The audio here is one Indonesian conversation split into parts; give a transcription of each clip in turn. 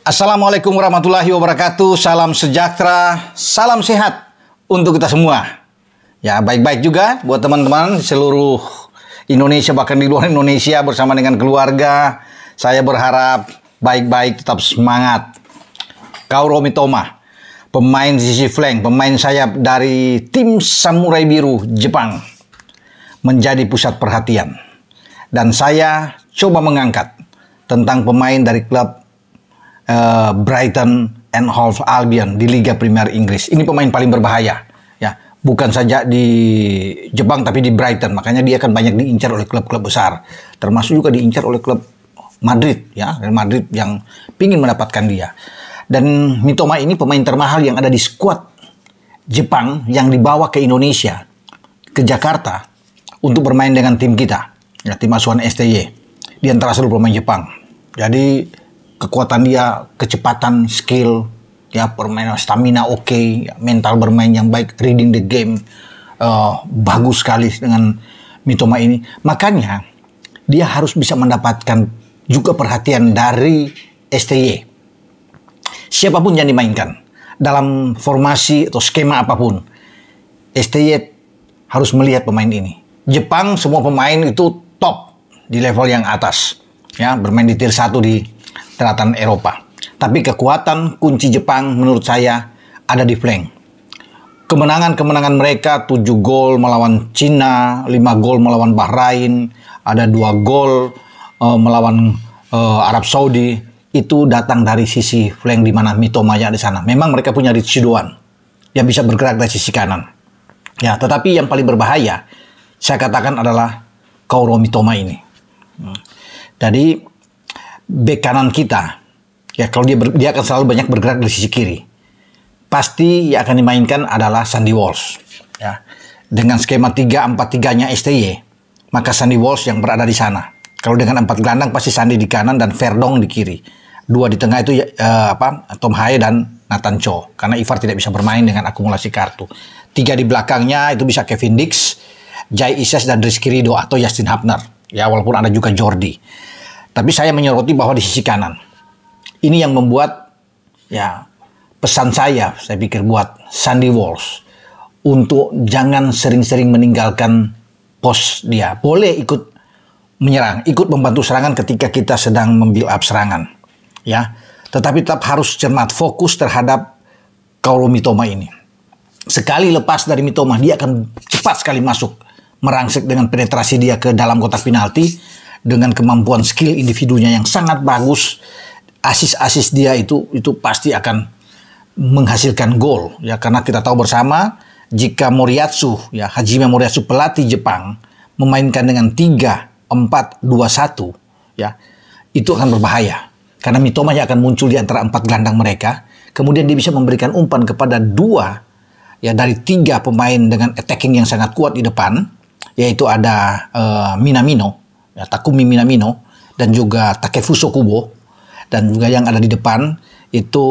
Assalamualaikum warahmatullahi wabarakatuh. Salam sejahtera, salam sehat untuk kita semua. Ya, baik-baik juga buat teman-teman seluruh Indonesia, bahkan di luar Indonesia bersama dengan keluarga. Saya berharap baik-baik, tetap semangat. Kaoru Mitoma, pemain sisi flank, pemain sayap dari tim Samurai Biru Jepang, menjadi pusat perhatian. Dan saya coba mengangkat tentang pemain dari klub Brighton and Hove Albion di Liga Premier Inggris. Ini pemain paling berbahaya, ya. Bukan saja di Jepang tapi di Brighton. Makanya dia akan banyak diincar oleh klub-klub besar. Termasuk juga diincar oleh klub Madrid, ya, Real Madrid yang ingin mendapatkan dia. Dan Mitoma ini pemain termahal yang ada di skuad Jepang yang dibawa ke Indonesia, ke Jakarta untuk bermain dengan tim kita, ya, tim asuhan STY. Di antara seluruh pemain Jepang. Jadi kekuatan dia, kecepatan, skill, ya, permainan, stamina oke, ya, mental bermain yang baik, reading the game bagus sekali dengan Mitoma ini. Makanya dia harus bisa mendapatkan juga perhatian dari STY. Siapapun yang dimainkan dalam formasi atau skema apapun, STY harus melihat pemain ini. Jepang semua pemain itu top di level yang atas, ya, bermain di tier 1 di daratan Eropa. Tapi kekuatan kunci Jepang menurut saya ada di flank. Kemenangan-kemenangan mereka 7 gol melawan Cina, 5 gol melawan Bahrain, ada 2 gol melawan Arab Saudi, itu datang dari sisi flank di mana Mitoma ada di sana. Memang mereka punya Ritsu Doan yang bisa bergerak dari sisi kanan. Ya, tetapi yang paling berbahaya saya katakan adalah Kaoru Mitoma ini. Jadi bek kanan kita, ya, kalau dia akan selalu banyak bergerak dari sisi kiri. Pasti yang akan dimainkan adalah Sandy Walsh, ya. Dengan skema 3-4-3-nya STY, maka Sandy Walsh yang berada di sana. Kalau dengan 4 gelandang pasti Sandy di kanan dan Verdong di kiri. 2 di tengah itu Tom Haye dan Nathan Cho, karena Ivar tidak bisa bermain dengan akumulasi kartu. 3 di belakangnya itu bisa Kevin Dix, Jai Ises dan Rizky Ridho atau Justin Hapner. Ya, walaupun ada juga Jordi. Tapi saya menyoroti bahwa di sisi kanan ini yang membuat, ya, pesan saya pikir buat Sandy Walsh untuk jangan sering-sering meninggalkan pos dia. Boleh ikut menyerang, ikut membantu serangan ketika kita sedang membuild up serangan, ya. Tetapi tetap harus cermat, fokus terhadap Kaoru Mitoma ini. Sekali lepas dari Mitoma, dia akan cepat sekali masuk, merangsek dengan penetrasi dia ke dalam kotak penalti. Dengan kemampuan skill individunya yang sangat bagus, asis dia itu pasti akan menghasilkan gol, ya, karena kita tahu bersama jika Moriyasu, ya, Hajime Moriyasu pelatih Jepang memainkan dengan 3-4-2-1, ya, itu akan berbahaya karena Mitoma yang akan muncul di antara 4 gelandang mereka, kemudian dia bisa memberikan umpan kepada 2, ya, dari 3 pemain dengan attacking yang sangat kuat di depan, yaitu ada Minamino, ya, Takumi Minamino, dan juga Takefuso Kubo, dan juga yang ada di depan itu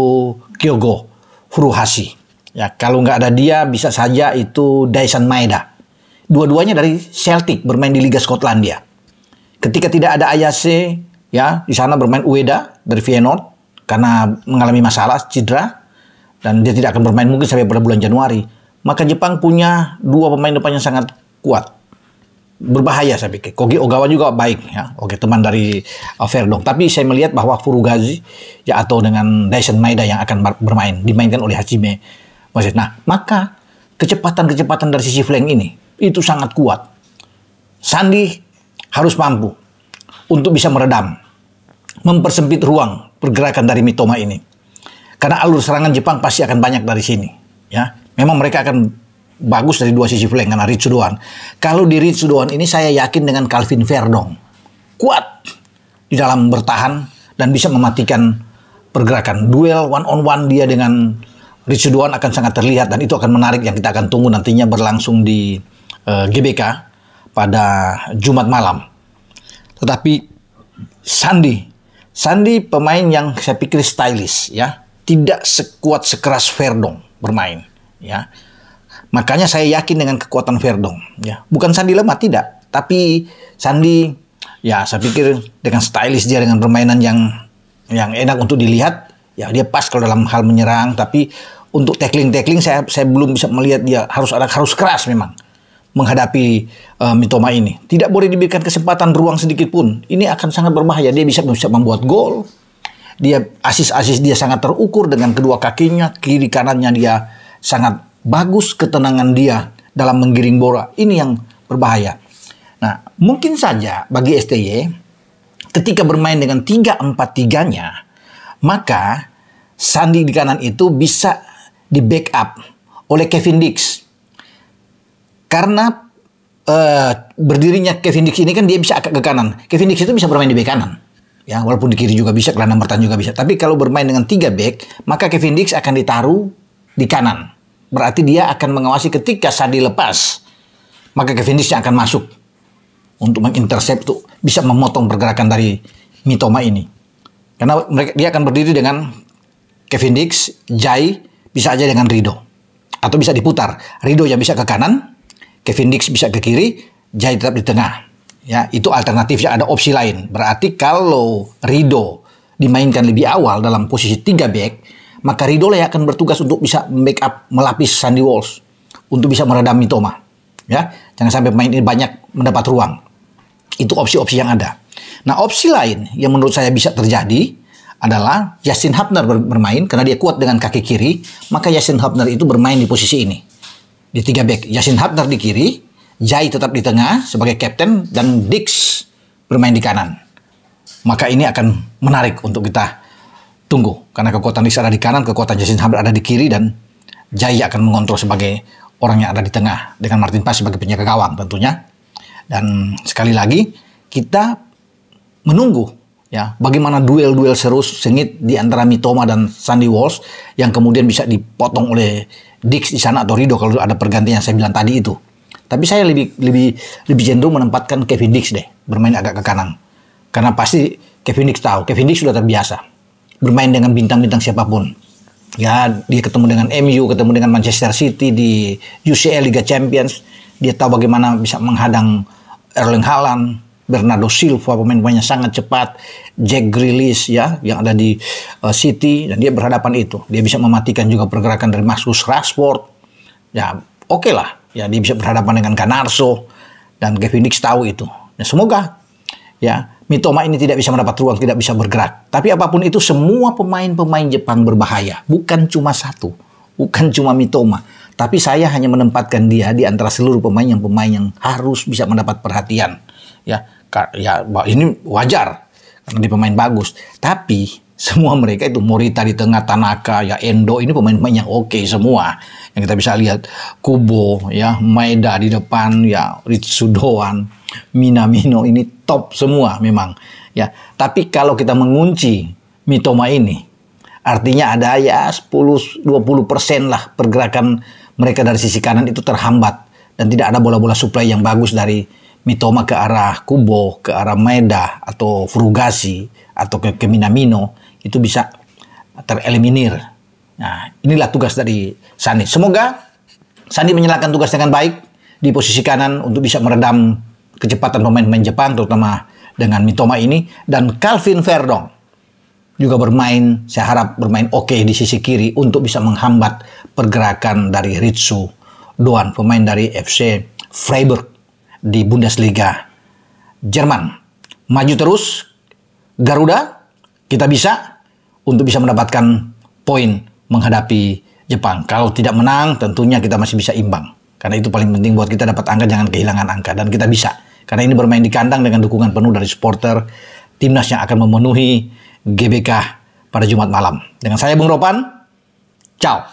Kyogo Furuhashi. Ya, kalau nggak ada dia bisa saja itu Daisan Maeda. Dua-duanya dari Celtic, bermain di Liga Skotlandia. Ketika tidak ada Ayase, ya, di sana bermain Ueda dari Feyenoord karena mengalami masalah cedera dan dia tidak akan bermain mungkin sampai pada bulan Januari. Maka Jepang punya 2 pemain depan yang sangat kuat. Berbahaya saya pikir. Kogi Ogawa juga baik, ya. Oke, teman dari Verdong. Tapi saya melihat bahwa Furugazi, ya, atau dengan Daisan Maeda yang akan bermain, dimainkan oleh Hajime. Nah, maka kecepatan-kecepatan dari sisi flank ini itu sangat kuat. Sandy harus mampu untuk bisa meredam, mempersempit ruang pergerakan dari Mitoma ini. Karena alur serangan Jepang pasti akan banyak dari sini, ya. Memang mereka akan bagus dari 2 sisi flank karena Ritsu Doan. Kalau di Ritsu Doan ini saya yakin dengan Calvin Verdong kuat di dalam bertahan dan bisa mematikan pergerakan. Duel one on one dia dengan Ritsu Doan akan sangat terlihat dan itu akan menarik yang kita akan tunggu nantinya berlangsung di GBK pada Jumat malam. Tetapi Sandy pemain yang saya pikir stylish, ya, tidak sekuat sekeras Verdong bermain, ya. Makanya saya yakin dengan kekuatan Verdong, ya. Bukan Sandy lemah, tidak. Tapi Sandy, ya, saya pikir dengan stylish dia, dengan permainan yang enak untuk dilihat, Ya, dia pas kalau dalam hal menyerang, tapi untuk tackling saya belum bisa melihat dia harus keras memang menghadapi Mitoma ini. Tidak boleh diberikan kesempatan ruang sedikit pun. Ini akan sangat berbahaya. Dia bisa membuat gol. Dia asis dia sangat terukur dengan kedua kakinya, kiri kanannya dia sangat bagus, ketenangan dia dalam menggiring bola. Ini yang berbahaya. Nah, mungkin saja bagi STY ketika bermain dengan 3-4-3-nya, maka Sandi di kanan itu bisa di backup oleh Kevin Dix. Karena berdirinya Kevin Dix ini kan dia bisa agak ke kanan. Kevin Dix itu bisa bermain di bek kanan. Ya, walaupun di kiri juga bisa, gelandang bertahan juga bisa. Tapi kalau bermain dengan 3 back, maka Kevin Dix akan ditaruh di kanan. Berarti dia akan mengawasi ketika Sandi lepas, maka Kevin Dix yang akan masuk untuk mengintercept, tuh bisa memotong pergerakan dari Mitoma ini. Karena dia akan berdiri dengan Kevin Dix, Jai, bisa aja dengan Rido. Atau bisa diputar. Rido yang bisa ke kanan, Kevin Dix bisa ke kiri, Jai tetap di tengah. Ya, itu alternatifnya, ada opsi lain. Berarti kalau Rido dimainkan lebih awal dalam posisi 3 back, maka Rido lah yang akan bertugas untuk bisa backup, melapis Sandy Walsh untuk bisa meredam Mitoma. Ya, jangan sampai pemain ini banyak mendapat ruang. Itu opsi-opsi yang ada. Nah, opsi lain yang menurut saya bisa terjadi adalah Justin Hubner bermain, karena dia kuat dengan kaki kiri, maka Justin Hubner itu bermain di posisi ini. Di 3 back, Justin Hubner di kiri, Jai tetap di tengah sebagai kapten, dan Dix bermain di kanan. Maka ini akan menarik untuk kita tunggu. Karena kekuatan Dix ada di kanan, kekuatan Justin Hubner ada di kiri, dan Jai akan mengontrol sebagai orang yang ada di tengah, dengan Martin Paes sebagai penjaga gawang tentunya. Dan sekali lagi, kita menunggu ya bagaimana duel-duel seru sengit di antara Mitoma dan Sandy Walsh yang kemudian bisa dipotong oleh Dix di sana atau Rido kalau ada pergantian yang saya bilang tadi itu. Tapi saya lebih cenderung menempatkan Kevin Dix deh, bermain agak ke kanan. Karena pasti Kevin Dix tahu, Kevin Dix sudah terbiasa bermain dengan bintang-bintang siapapun. Ya, dia ketemu dengan MU, ketemu dengan Manchester City di UCL Liga Champions. Dia tahu bagaimana bisa menghadang Erling Haaland, Bernardo Silva, pemain-pemainnya sangat cepat, Jack Grealish ya yang ada di City, dan dia berhadapan itu. Dia bisa mematikan juga pergerakan dari Marcus Rashford. Ya, oke lah. Ya, dia bisa berhadapan dengan Canarso, dan Kevin Dix tahu itu. Ya, semoga ya Mitoma ini tidak bisa mendapat ruang, tidak bisa bergerak. Tapi apapun itu, semua pemain-pemain Jepang berbahaya. Bukan cuma satu, bukan cuma Mitoma. Tapi saya hanya menempatkan dia di antara seluruh pemain yang harus bisa mendapat perhatian. Ya ini wajar karena dia pemain bagus. Tapi semua mereka itu, Morita di tengah, Tanaka, ya Endo, ini pemain-pemain yang oke semua. Yang kita bisa lihat, Kubo, ya Maeda di depan, ya Ritsu Doan, Minamino, ini top semua memang. Ya, tapi kalau kita mengunci Mitoma ini, artinya ada ya 10-20% lah pergerakan mereka dari sisi kanan itu terhambat. Dan tidak ada bola-bola supply yang bagus dari Mitoma ke arah Kubo, ke arah Maeda, atau Frugasi, atau ke Minamino. Itu bisa tereliminir. Nah, inilah tugas dari Sandi. Semoga Sandi menjalankan tugas dengan baik di posisi kanan untuk bisa meredam kecepatan pemain-pemain Jepang, terutama dengan Mitoma ini. Dan Calvin Verdong juga bermain, saya harap bermain oke di sisi kiri untuk bisa menghambat pergerakan dari Ritsu Doan, pemain dari FC Freiburg di Bundesliga Jerman. Maju terus Garuda, kita bisa untuk bisa mendapatkan poin menghadapi Jepang. Kalau tidak menang, tentunya kita masih bisa imbang. Karena itu paling penting buat kita dapat angka, jangan kehilangan angka. Dan kita bisa. Karena ini bermain di kandang dengan dukungan penuh dari supporter timnas yang akan memenuhi GBK pada Jumat malam. Dengan saya Bung Ropan, ciao.